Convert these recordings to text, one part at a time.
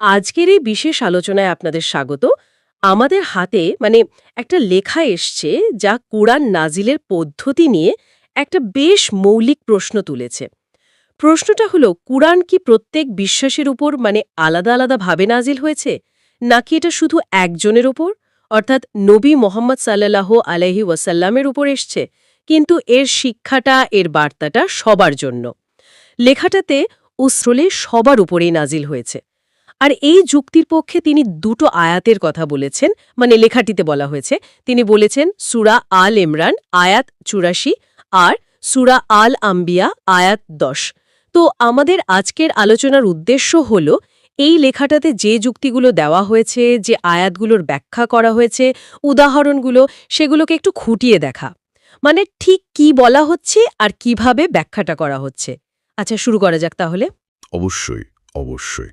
আজকের এই বিশেষ আলোচনায় আপনাদের স্বাগত। আমাদের হাতে একটা লেখা এসছে যা কুরআন নাজিলের পদ্ধতি নিয়ে একটা বেশ মৌলিক প্রশ্ন তুলেছে। প্রশ্নটা হলো, কুরআন কি প্রত্যেক বিশ্বাসের উপর আলাদা আলাদা ভাবে নাজিল হয়েছে, নাকি এটা শুধু একজনের উপর, অর্থাৎ নবী মোহাম্মদ সাল্লাল্লাহু আলাইহি ওয়াসাল্লামের উপর এসছে, কিন্তু এর শিক্ষাটা, এর বার্তাটা সবার জন্য। লেখাটাতে উসরলে সবার উপরেই নাজিল হয়েছে। আর এই যুক্তির পক্ষে তিনি দুটো আয়াতের কথা বলেছেন, লেখাটিতে বলা হয়েছে। তিনি বলেছেন সূরা আল ইমরান আয়াত ৮৪ আর সূরা আল আম্বিয়া আয়াত ১০। তো আমাদের আজকের আলোচনার উদ্দেশ্য হল এই লেখাটাতে যে যুক্তিগুলো দেওয়া হয়েছে, যে আয়াতগুলোর ব্যাখ্যা করা হয়েছে, উদাহরণগুলো, সেগুলোকে একটু খুঁটিয়ে দেখা। ঠিক কি বলা হচ্ছে আর কিভাবে ব্যাখ্যাটা করা হচ্ছে। আচ্ছা, শুরু করা যাক তাহলে। অবশ্যই, অবশ্যই।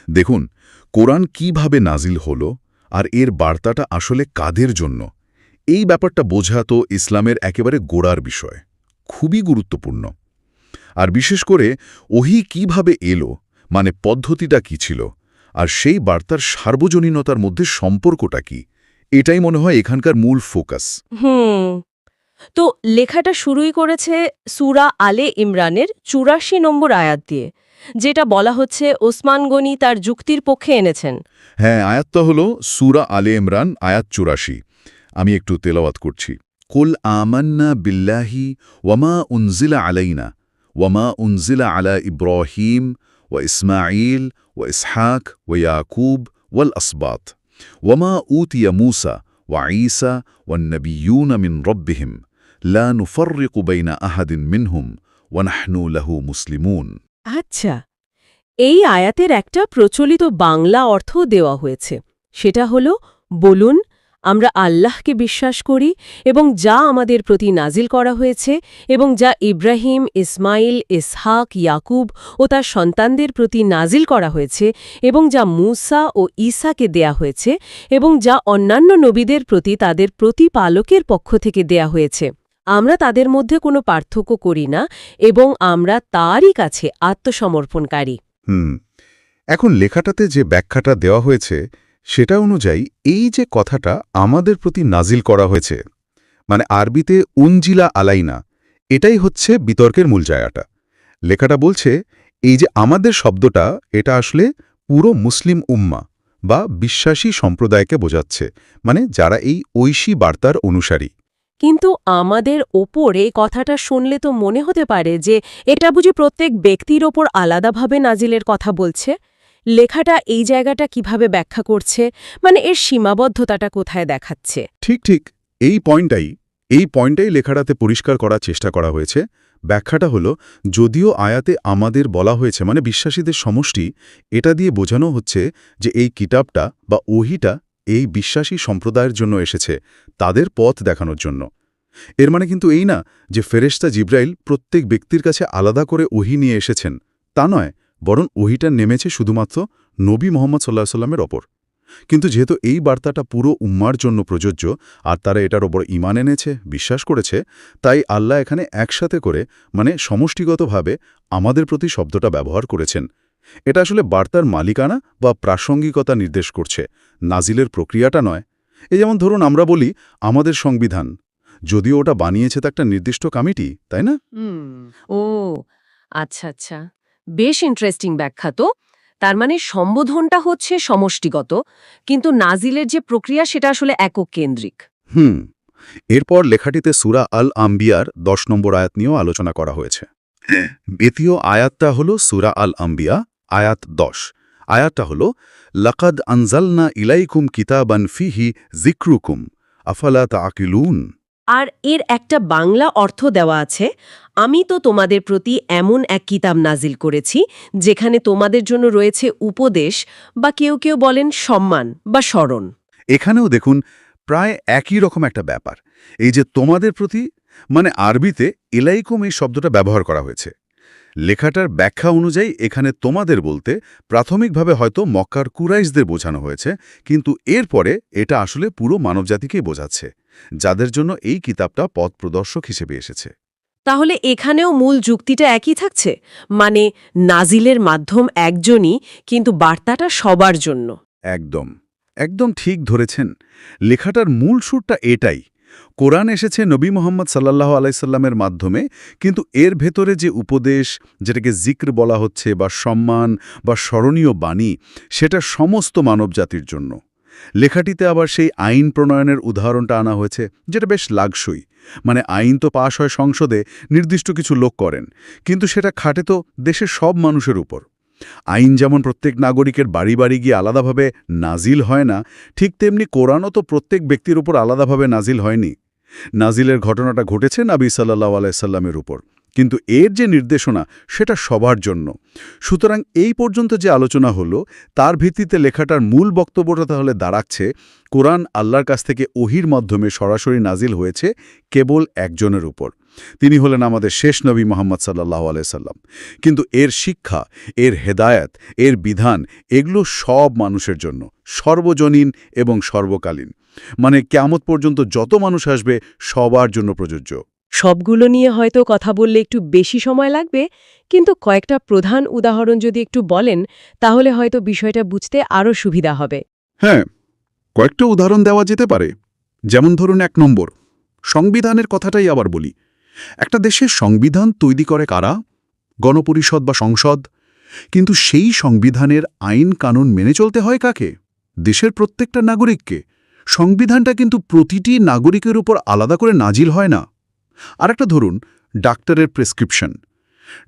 দেখুন, কোরআন কিভাবে নাজিল হলো আর এর বার্তাটা আসলে কাদের জন্য, এই ব্যাপারটা বোঝা তো ইসলামের একেবারে গোড়ার বিষয়, খুবই গুরুত্বপূর্ণ। আর বিশেষ করে ওহী কিভাবে এলো, পদ্ধতিটা কি ছিল, আর সেই বার্তার সার্বজনীনতার মধ্যে সম্পর্কটা কি, এটাই মনে হয় এখানকার মূল ফোকাস। হুম। তো লেখাটা শুরুই করেছে সূরা আলে ইমরানের ৮৪ নম্বর আয়াত দিয়ে, যেটা বলা হচ্ছে ওসমান গনি তার যুক্তির পক্ষে এনেছেন। হ্যাঁ, আয়াতটা হলো সূরা আলে ইমরান আয়াত ৮৪। আমি একটু তেলাওয়াত করছি। কুল আমান্না বিল্লাহি ওয়ামা উনজিলা আলাইনা ওয়ামা উনজিলা আলা ইব্রাহিম ওয়া ইসমাঈল ওয়া ইসহাক ওয়া ইয়াকুব ওয়াল আসবাত ওয়ামা উতিয়া মূসা ওয়া ঈসা ওয়ান নাবিয়্যুনা মিন রাব্বিহিম লা নুফাররিকু বাইনা আহাদিন মিনহুম ওয়া নাহনু লাহু মুসলিমুন। আচ্ছা, এই আয়াতের একটা প্রচলিত বাংলা অর্থ দেওয়া হয়েছে। সেটা হলো, বলুন, আমরা আল্লাহকে বিশ্বাস করি এবং যা আমাদের প্রতি নাজিল করা হয়েছে এবং যা ইব্রাহিম, ইসমাইল, ইসহাক, ইয়াকুব ও তার সন্তানদের প্রতি নাজিল করা হয়েছে এবং যা মূসা ও ঈসাকে দেয়া হয়েছে এবং যা অন্যান্য নবীদের প্রতি তাদের প্রতিপালকের পক্ষ থেকে দেয়া হয়েছে। আমরা তাদের মধ্যে কোনো পার্থক্য করি না এবং আমরা তারই কাছে আত্মসমর্পণকারী। এখন লেখাটাতে যে ব্যাখ্যাটা দেওয়া হয়েছে সেটা অনুযায়ী এই যে কথাটা আমাদের প্রতি নাজিল করা হয়েছে, আরবিতে উনজিলা আলাইনা, এটাই হচ্ছে বিতর্কের মূল জায়গাটা। লেখাটা বলছে এই যে আমাদের শব্দটা, এটা আসলে পুরো মুসলিম উম্মা বা বিশ্বাসী সম্প্রদায়কে বোঝাচ্ছে, যারা এই ঐশী বার্তার অনুসারী। কিন্তু আমাদের ওপর এই কথাটা শুনলে তো মনে হতে পারে যে এটা বুঝি প্রত্যেক ব্যক্তির ওপর আলাদাভাবে নাজিলের কথা বলছে। লেখাটা এই জায়গাটা কিভাবে ব্যাখ্যা করছে, এর সীমাবদ্ধতাটা কোথায় দেখাচ্ছে? ঠিক ঠিক, এই পয়েন্টটাই লেখাটাতে পরিষ্কার করার চেষ্টা করা হয়েছে। ব্যাখ্যাটা হলো, যদিও আয়াতে আমাদের বলা হয়েছে বিশ্বাসীদের সমষ্টি, এটা দিয়ে বোঝানো হচ্ছে যে এই কিতাবটা বা ওহীটা এই বিশ্বাসী সম্প্রদায়ের জন্য এসেছে, তাদের পথ দেখানোর জন্য। এর কিন্তু এই না যে ফেরেশতা জিবরাইল প্রত্যেক ব্যক্তির কাছে আলাদা করে ওহী নিয়ে এসেছেন, তা নয়, বরং ওহীটা নেমেছে শুধুমাত্র নবী মুহাম্মদ সাল্লাল্লাহু আলাইহি ওয়াসাল্লামের ওপর। কিন্তু যেহেতু এই বার্তাটা পুরো উম্মার জন্য প্রযোজ্য আর তারা এটার ওপর ঈমান এনেছে, বিশ্বাস করেছে, তাই আল্লাহ এখানে একসাথে করে সমষ্টিগতভাবে আমাদের প্রতি শব্দটা ব্যবহার করেছেন। এটা আসলে বার্তার মালিকানা বা প্রাসঙ্গিকতা নির্দেশ করছে, নাজিলের প্রক্রিয়াটা নয়। এই যেমন ধরুন আমরা বলি আমাদের সংবিধান, যদিও ওটা বানিয়েছে তো একটা নির্দিষ্ট কমিটি, তাই না? ও আচ্ছা আচ্ছা, বেশ ইন্টারেস্টিং ব্যাখ্যা তো। তার সম্বোধনটা হচ্ছে সমষ্টিগত, কিন্তু নাজিলের যে প্রক্রিয়া সেটা আসলে একক কেন্দ্রিক। এরপর লেখাটিতে সূরা আল আম্বিয়ার ১০ নম্বর আয়াত নিয়েও আলোচনা করা হয়েছে। দ্বিতীয় আয়াতটা হল সূরা আল আম্বিয়া আয়াত ১০। আয়াতটা হল, লাকাদ আনজালনা ইলাইকুম কিতাবান ফিহি যিকরুকুম আফালা তাআকিলুন। আর এর একটা বাংলা অর্থ দেওয়া আছে, আমি তো তোমাদের প্রতি এমন এক কিতাব নাজিল করেছি যেখানে তোমাদের জন্য রয়েছে উপদেশ, বা কেউ কেউ বলেন সম্মান বা স্মরণ। এখানেও দেখুন প্রায় একই রকম একটা ব্যাপার। এই যে তোমাদের প্রতি, আরবিতে ইলাইকুম এই শব্দটা ব্যবহার করা হয়েছে। লেখাটার ব্যাখ্যা অনুযায়ী এখানে তোমাদের বলতে প্রাথমিকভাবে হয়তো মক্কার কুরাইশদের বোঝানো হয়েছে, কিন্তু এরপরে এটা আসলে পুরো মানবজাতিকেই বোঝাচ্ছে, যাদের জন্য এই কিতাবটা পথ প্রদর্শক হিসেবে এসেছে। তাহলে এখানেও মূল যুক্তিটা একই থাকছে, মানে নাজিলের মাধ্যম একজনই, কিন্তু বার্তাটা সবার জন্য। একদম একদম ঠিক ধরেছেন। লেখাটার মূল সুরটা এটাই। কোরআন এসেছে নবী মোহাম্মদ সাল্লাল্লাহু আলাইহি সাল্লামের মাধ্যমে, কিন্তু এর ভেতরে যে উপদেশ, যেটাকে জিক্র বলা হচ্ছে বা সম্মান বা স্মরণীয় বাণী, সেটা সমস্ত মানবজাতির জন্য। লেখাটিতে আবার সেই আইন প্রণয়নের উদাহরণটা আনা হয়েছে, যেটা বেশ লাগসই। মানে আইন তো পাশ হয় সংসদে, নির্দিষ্ট কিছু লোক করেন, কিন্তু সেটা খাটে তো দেশের সব মানুষের উপর। আইন যেমন প্রত্যেক নাগরিকের বাড়ি বাড়ি গিয়ে আলাদাভাবে নাজিল হয় না, ঠিক তেমনি কোরআনও তো প্রত্যেক ব্যক্তির উপর আলাদাভাবে নাজিল হয়নি। নাজিলের ঘটনাটা ঘটেছে নবী সাল্লাল্লাহু আলাইহি সাল্লামের উপর, কিন্তু এর যে নির্দেশনা সেটা সবার জন্য। সুতরাং এই পর্যন্ত যে আলোচনা হলো, তার ভিত্তিতে লেখাটার মূল বক্তব্যটা তাহলে দাঁড়াচ্ছে, কোরআন আল্লাহর কাছ থেকে ওহির মাধ্যমে সরাসরি নাজিল হয়েছে কেবল একজনের উপর। তিনি হলেন আমাদের শেষ নবী মুহাম্মদ সাল্লাল্লাহু আলাইহি সাল্লাম। কিন্তু এর শিক্ষা, এর হেদায়েত, এর বিধান, এগুলো সব মানুষের জন্য, সর্বজনীন এবং সর্বকালীন। মানে কিয়ামত পর্যন্ত যত মানুষ আসবে সবার জন্য প্রযোজ্য। সবগুলো নিয়ে হয়তো কথা বললে একটু বেশি সময় লাগবে, কিন্তু কয়েকটা প্রধান উদাহরণ যদি একটু বলেন, তাহলে হয়তো বিষয়টা বুঝতে আরও সুবিধা হবে। হ্যাঁ, কয়েকটা উদাহরণ দেওয়া যেতে পারে। যেমন ধরুন 1 নম্বর, সংবিধানের কথাটাই আবার বলি। একটা দেশের সংবিধান তৈরি করে কারা? গণপরিষদ বা সংসদ। কিন্তু সেই সংবিধানের আইন কানুন মেনে চলতে হয় কাকে? দেশের প্রত্যেকটা নাগরিককে। সংবিধানটা কিন্তু প্রতিটি নাগরিকের উপর আলাদা করে নাজিল হয় না। আরেকটা ধরুন, ডাক্তারের প্রেসক্রিপশন।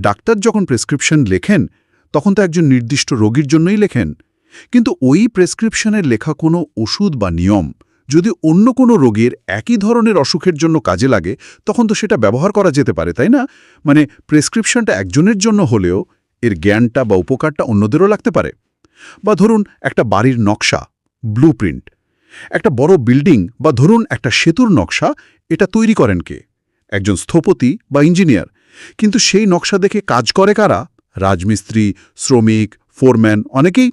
ডাক্তার যখন প্রেসক্রিপশন লেখেন, তখন তো একজন নির্দিষ্ট রোগীর জন্যই লেখেন। কিন্তু ওই প্রেসক্রিপশনের লেখা কোনো ওষুধ বা নিয়ম যদি অন্য কোনো রোগীর একই ধরনের অসুখের জন্য কাজে লাগে, তখন তো সেটা ব্যবহার করা যেতে পারে, তাই না? মানে প্রেসক্রিপশনটা একজনের জন্য হলেও এর জ্ঞানটা বা উপকারটা অন্যদেরও লাগতে পারে। বা ধরুন একটা বাড়ির নকশা, ব্লুপ্রিন্ট। একটা বড় বিল্ডিং বা ধরুন একটা সেতুর নকশা, এটা তৈরি করেন কে? একজন স্থপতি বা ইঞ্জিনিয়ার। কিন্তু সেই নকশা দেখে কাজ করে কারা? রাজমিস্ত্রি, শ্রমিক, ফোরম্যান, অনেকেই।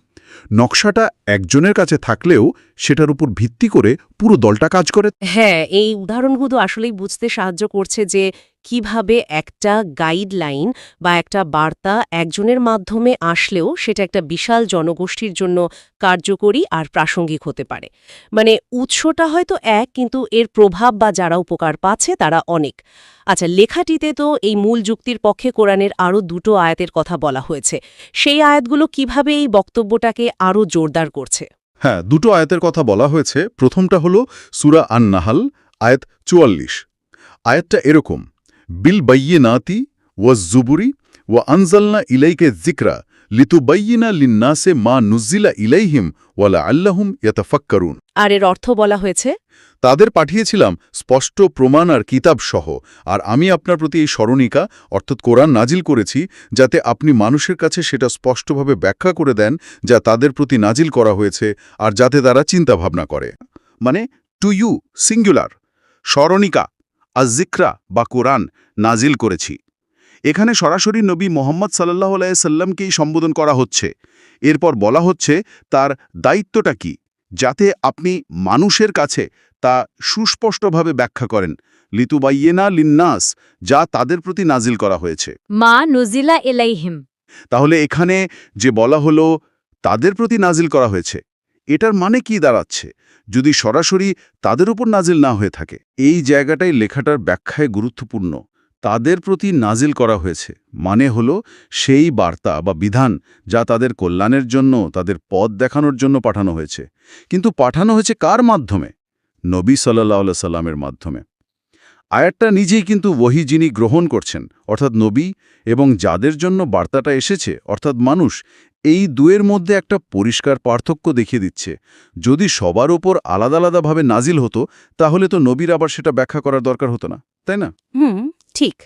নকশাটা একজনের কাছে থাকলেও সেটার উপর ভিত্তি করে পুরো দলটা কাজ করে। হ্যাঁ, এই উদাহরণগুলো আসলেই বুঝতে সাহায্য করছে যে কিভাবে একটা গাইডলাইন বা একটা বার্তা একজনের মাধ্যমে আসলেও সেটা একটা বিশাল জনগোষ্ঠীর জন্য কার্যকরী আর প্রাসঙ্গিক হতে পারে। মানে উৎসটা হয়তো এক, কিন্তু এর প্রভাব বা যারা উপকার পাচ্ছে তারা অনেক। আচ্ছা, লেখাটিতে তো এই মূল যুক্তির পক্ষে কোরআনের আরও 2টো আয়াতের কথা বলা হয়েছে। সেই আয়াতগুলো কিভাবে এই বক্তব্যটাকে আরও জোরদার করছে? হ্যাঁ, 2টো আয়াতের কথা বলা হয়েছে। প্রথমটা হলো সূরা আন-নাহল, আয়াত 44। আয়াতটা এরকম: বিল বাইয়িনাতি ওয়াজ-জুবুরি ওয়া আনজালনা ইলাইকা যিকরা লিতুবাইয়িনা লিন-নাসি মা নুজ্জিলা ইলাইহিম ওয়া লাআল্লাহুম ইয়াতাফাক্কারুন। আর এর অর্থ বলা হয়েছে, তাদের পাঠিয়েছিলাম স্পষ্ট প্রমাণ আর কিতাব সহ, আর আমি আপনার প্রতি এই স্মরণিকা অর্থাৎ কোরআন নাজিল করেছি, যাতে আপনি মানুষের কাছে সেটা স্পষ্টভাবে ব্যাখ্যা করে দেন যা তাদের প্রতি নাজিল করা হয়েছে, আর যাতে তারা চিন্তা ভাবনা করে। মানে টু ইউ সিঙ্গুলার, স্মরণিকা আজ-যিকরা বা কোরআন নাজিল করেছি। এখানে সরাসরি নবী মোহাম্মদ সাল্লাল্লাহু আলাইহি সাল্লামকেই সম্বোধন করা হচ্ছে। এরপর বলা হচ্ছে তার দায়িত্বটা কি, যাতে আপনি মানুষের কাছে তা সুস্পষ্টভাবে ব্যাখ্যা করেন। লিতুবাইয়িনা লিন-নাস, যা তাদের প্রতি নাজিল করা হয়েছে। মা নুজিলা ইলাইহিম। তাহলে এখানে যে বলা হলো তাদের প্রতি নাজিল করা হয়েছে, এটার মানে কি দাঁড়াচ্ছে যদি সরাসরি তাদের উপর নাজিল না হয়ে থাকে? এই জায়গাটাই লেখাটার ব্যাখ্যায় গুরুত্বপূর্ণ। তাদের প্রতি নাজিল করা হয়েছে মানে হলো সেই বার্তা বা বিধান যা তাদের কল্যাণের জন্য, তাদের পথ দেখানোর জন্য পাঠানো হয়েছে। কিন্তু পাঠানো হয়েছে কার মাধ্যমে? নবী সাল্লাল্লাহু আলাইহি সাল্লামের মাধ্যমে। আয়াতটা নিজেই কিন্তু ওহী যিনি গ্রহণ করছেন অর্থাৎ নবী, এবং যাদের জন্য বার্তাটা এসেছে অর্থাৎ মানুষ, এই দুয়ের মধ্যে একটা পরিষ্কার পার্থক্য দেখিয়ে দিচ্ছে। যদি সবার ওপর আলাদা আলাদাভাবে নাজিল হতো, তাহলে তো নবীর আবার সেটা ব্যাখ্যা করার দরকার হতো না, তাই না? ঠিক,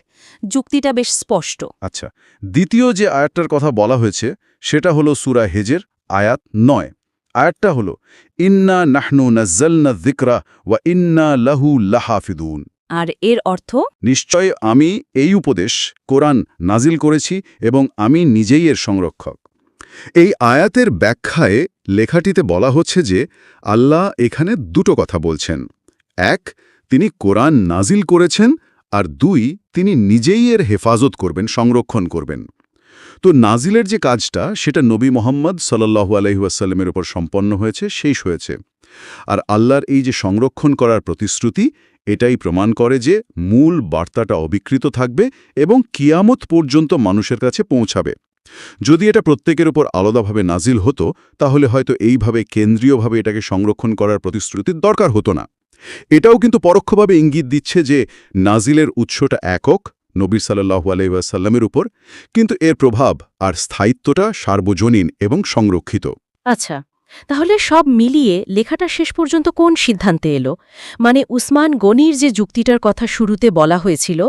যুক্তিটা বেশ স্পষ্ট। আচ্ছা, দ্বিতীয় যে আয়াতটার কথা বলা হয়েছে সেটা হলো সূরা হেজের আয়াত 9। আয়াতটা হলো ইন্না নাহনু নাজ্জালনা যিকরা ওয়া ইন্না লাহু লাহাফিদুন। আর এর অর্থ? নিশ্চয় আমি এই উপদেশ কোরআন নাজিল করেছি এবং আমি নিজেই এর সংরক্ষক। এই আয়াতের ব্যাখ্যায় লেখাটিতে বলা হচ্ছে যে আল্লাহ এখানে দুটো কথা বলছেন। এক, তিনি কোরআন নাজিল করেছেন, আর 2 তিনি নিজেই এর হেফাজত করবেন, সংরক্ষণ করবেন। তো নাজিলের যে কাজটা সেটা নবী মোহাম্মদ সাল্লাল্লাহু আলাইহি ওয়াসাল্লামের উপর সম্পন্ন হয়েছে, শেষ হয়েছে। আর আল্লাহর এই যে সংরক্ষণ করার প্রতিশ্রুতি, এটাই প্রমাণ করে যে মূল বার্তাটা অবিকৃত থাকবে এবং কিয়ামত পর্যন্ত মানুষের কাছে পৌঁছাবে। যদি এটা প্রত্যেকের উপর আলাদাভাবে নাজিল হতো তাহলে হয়তো এইভাবে কেন্দ্রীয়ভাবে এটাকে সংরক্ষণ করার প্রতিশ্রুতির দরকার হতো না। এটাও কিন্তু পরোক্ষভাবে ইঙ্গিত দিচ্ছে যে নাজিলের উৎসটা একক, নবী সাল্লাল্লাহু আলাইহি ওয়াসাল্লামের উপর, কিন্তু এর প্রভাব আর স্থায়িত্বটা সার্বজনীন এবং সংরক্ষিত। আচ্ছা, তাহলে সব মিলিয়ে লেখাটা শেষ পর্যন্ত কোন সিদ্ধান্তে এলো? মানে উসমান গনির যে যুক্তিটার কথা শুরুতে বলা হয়েছিল,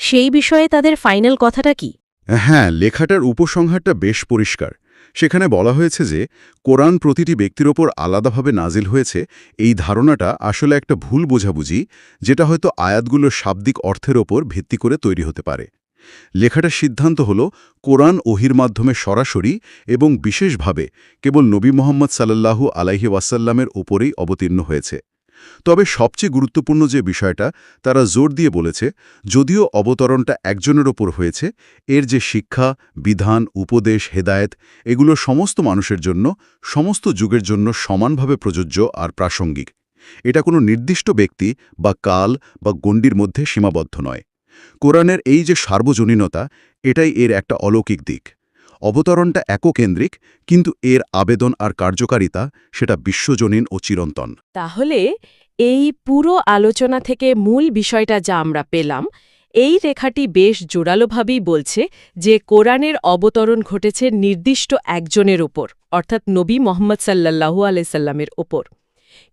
সেই বিষয়ে তাদের ফাইনাল কথাটা কি? হ্যাঁ, লেখাটার উপসংহারটা বেশ পরিষ্কার। সেখানে বলা হয়েছে যে কোরআন প্রতিটি ব্যক্তির ওপর আলাদাভাবে নাজিল হয়েছে, এই ধারণাটা আসলে একটা ভুল বোঝাবুঝি, যেটা হয়তো আয়াতগুলোর শাব্দিক অর্থের ওপর ভিত্তি করে তৈরি হতে পারে। লেখাটার সিদ্ধান্ত হল কোরআন ওহির মাধ্যমে সরাসরি এবং বিশেষভাবে কেবল নবী মোহাম্মদ সাল্লাল্লাহু আলাইহি ওয়াসাল্লামের ওপরেই অবতীর্ণ হয়েছে। তবে সবচেয়ে গুরুত্বপূর্ণ যে বিষয়টা তারা জোর দিয়ে বলেছে, যদিও অবতরণটা একজনের ওপর হয়েছে, এর যে শিক্ষা, বিধান, উপদেশ, হেদায়েত, এগুলো সমস্ত মানুষের জন্য, সমস্ত যুগের জন্য সমানভাবে প্রযোজ্য আর প্রাসঙ্গিক। এটা কোনো নির্দিষ্ট ব্যক্তি বা কাল বা গণ্ডির মধ্যে সীমাবদ্ধ নয়। কোরআনের এই যে সার্বজনীনতা, এটাই এর একটা অলৌকিক দিক। অবতরণটা এককেন্দ্রিক, কিন্তু এর আবেদন আর কার্যকারিতা সেটা বিশ্বজনীন ও চিরন্তন। তাহলে এই পুরো আলোচনা থেকে মূল বিষয়টা যা আমরা পেলাম, এই রেখাটি বেশ জোরালোভাবেই বলছে যে কোরআনের অবতরণ ঘটেছে নির্দিষ্ট একজনের ওপর, অর্থাৎ নবী মোহাম্মদ সাল্লাল্লাহু আলাইহি সাল্লামের ওপর।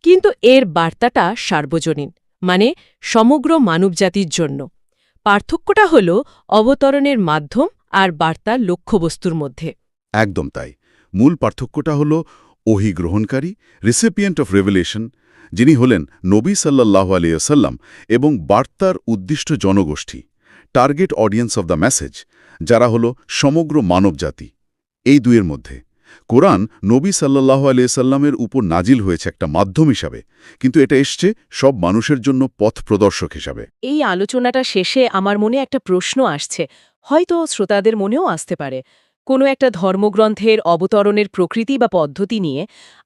কিন্তু এর বার্তাটা সার্বজনীন, মানে সমগ্র মানবজাতির জন্য। পার্থক্যটা হল অবতরণের মাধ্যম আর বার্তার লক্ষ্যবস্তুর মধ্যে। একদম তাই। মূল পার্থক্যটা হল ওহী গ্রহণকারী, রিসিপিয়েন্ট অফ রেভেলেশন, যিনি হলেন নবী সাল্লাল্লাহু আলাইহি ওয়াসাল্লাম, এবং বার্তার উদ্দিষ্ট জনগোষ্ঠী, target audience of the message, যারা হল সমগ্র মানবজাতি। এই দুয়ের মধ্যে কোরআন নবী সাল্লাল্লাহু আলাইহি ওয়াসাল্লামের উপর নাজিল হয়েছে একটা মাধ্যম হিসাবে, কিন্তু এটা এসছে সব মানুষের জন্য পথ প্রদর্শক হিসাবে। এই আলোচনাটা শেষে আমার মনে একটা প্রশ্ন আসছে, হয়তো শ্রোতাদের মনেও আসতে পারে। কোনো একটা ধর্মগ্রন্থের অবতরণের প্রকৃতি বা পদ্ধতি নিয়ে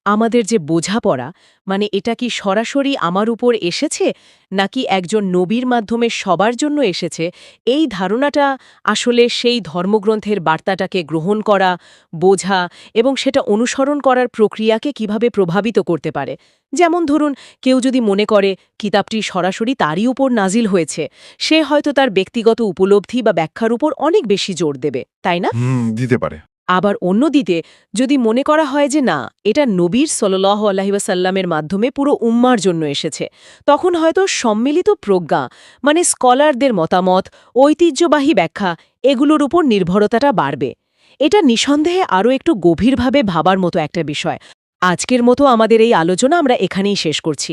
আমাদের যে বোঝাপড়া, মানে এটা কি সরাসরি আমার উপর এসেছে নাকি একজন নবীর মাধ্যমে সবার জন্য এসেছে, এই ধারণাটা আসলে সেই ধর্মগ্রন্থের বার্তাটাকে গ্রহণ করা, বোঝা এবং সেটা অনুসরণ করার প্রক্রিয়াকে কিভাবে প্রভাবিত করতে পারে। যেমন ধরুন, কেউ যদি মনে করে কিতাবটি সরাসরি তারই উপর নাজিল হয়েছে, সে হয়তো তার ব্যক্তিগত উপলব্ধি বা ব্যাখ্যার উপর অনেক বেশি জোর দেবে, তাই না? দিতে পারে। আবার অন্যদিকে যদি মনে করা হয় যে না, এটা নবীর সাল্লাল্লাহু আলাইহি ওয়াসাল্লামের মাধ্যমে পুরো উম্মার জন্য এসেছে, তখন হয়তো সম্মিলিত প্রজ্ঞা, মানে স্কলারদের মতামত, ঐতিহ্যবাহী ব্যাখ্যা, এগুলোর উপর নির্ভরতাটা বাড়বে। এটা নিঃসন্দেহে আরও একটু গভীরভাবে ভাবার মতো একটা বিষয়। আজকের মতো আমাদের এই আলোচনা আমরা এখানেই শেষ করছি।